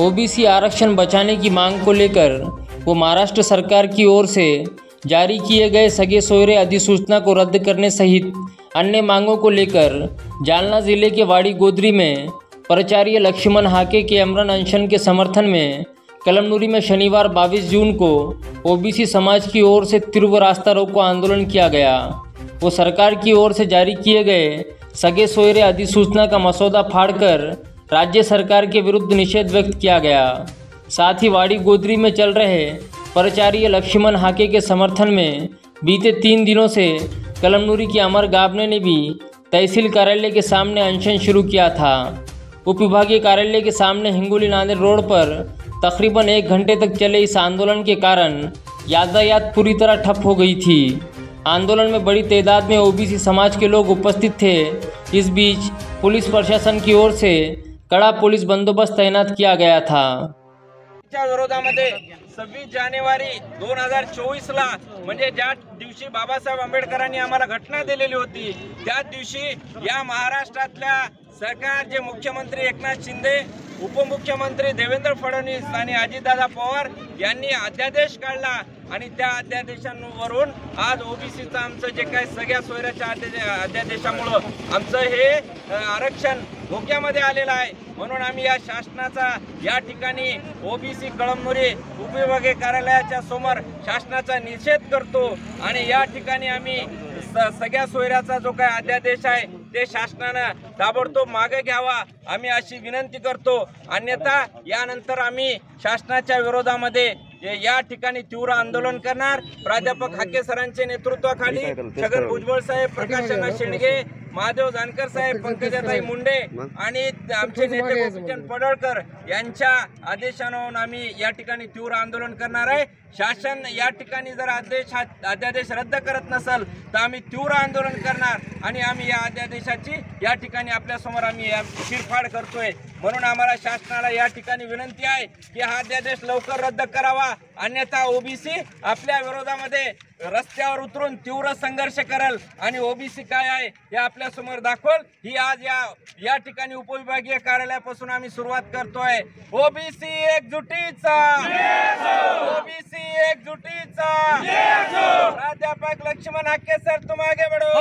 OBC आरक्षण बचाने की मांग को लेकर वो महाराष्ट्र सरकार की ओर से जारी किए गए सगे सोयरे अधिसूचना को रद्द करने सहित अन्य मांगों को लेकर जालना जिले के वाड़ी गोदरी में प्राचार्य लक्ष्मण हाके के अमरण अनशन के समर्थन में कलमनुरी में शनिवार 22 जून को ओबीसी समाज की ओर से तीव्र रास्ता रोको आंदोलन किया गया। वो सरकार की ओर से जारी किए गए सगे सोयरे अधिसूचना का मसौदा फाड़कर राज्य सरकार के विरुद्ध निषेध व्यक्त किया गया। साथ ही वाड़ी गोदरी में चल रहे प्राचार्य लक्ष्मण हाके के समर्थन में बीते 3 दिनों से कलमनुरी के अमर गाबने ने भी तहसील कार्यालय के सामने अनशन शुरू किया था। उप विभागीय कार्यालय के सामने हिंगोली नांदेड़ रोड पर तकरीबन 1 घंटे तक चले इस आंदोलन के कारण यातायात पूरी तरह ठप हो गई थी। आंदोलन में बड़ी तादाद में ओबीसी समाज के लोग उपस्थित थे। इस बीच पुलिस प्रशासन की ओर से कड़ा पुलिस बंदोबस्त तैनात किया गया था। विरोधामध्ये 26 जानेवारी 2024 म्हणजे ज्या दिवशी बाबासाहेब आंबेडकरांनी आम्हाला घटना दिलेली होती त्या दिवशी या महाराष्ट्रातल्या सरकार जे मुख्यमंत्री एकनाथ शिंदे, उपमुख्यमंत्री देवेंद्र फडणवीस आणि अजितदादा पवार यांनी अध्यादेश काढला आणि त्या अध्यादेशांवरून आज ओबीसीचं आमचं जे काही सगळ्या सोयऱ्याच्या अध्यादेशामुळे आमचं हे आरक्षण धोक्यामध्ये आलेलं आहे। म्हणून आम्ही या शासनाचा या ठिकाणी ओबीसी कळमनुरी उपविभागीय कार्यालयाच्या समोर शासनाचा निषेध करतो आणि या ठिकाणी आम्ही सगळ्या सोयऱ्याचा जो काही अध्यादेश आहे ते शासनानं ताबडतोब मागे घ्यावा आम्ही अशी विनंती करतो। अन्यथा यानंतर आम्ही शासनाच्या विरोधामध्ये या ठिकाणी तीव्र आंदोलन करणार। प्राध्यापक हाके सरांच्या नेतृत्वाखाली छगन भुजबळ साहेब, प्रकाशना शेंडगे, महादेव जानकर साहेब, पंकजाताई मुंडे आणि आमचे नेते गोपीचंद पडळकर यांच्या आदेशानुसार आम्ही या ठिकाणी तीव्र आंदोलन करणार आहे। शासन या ठिकाणी जर अध्यादेश रद्द करत नसेल तर आम्ही तीव्र आंदोलन करणार आणि आम्ही या अध्यादेशाची या ठिकाणी आपल्या समोर आम्ही शिरफाड करतोय। म्हणून आम्हाला शासनाला या ठिकाणी विनंती आहे की हा अध्यादेश लवकर रद्द करावा, अन्यथा ओबीसी आपल्या विरोधामध्ये रस्त्यावर उतरून तीव्र संघर्ष करेल आणि ओबीसी काय आहे हे आपल्या समोर दाखवल। ही आज या ठिकाणी उपविभागीय कार्यालयापासून आम्ही सुरुवात करतोय। ओबीसी एकजुटीचा, ओबीसी एकजुटीचा। प्राध्यापक लक्ष्मण हाके सर तुम आगे बढ़ो।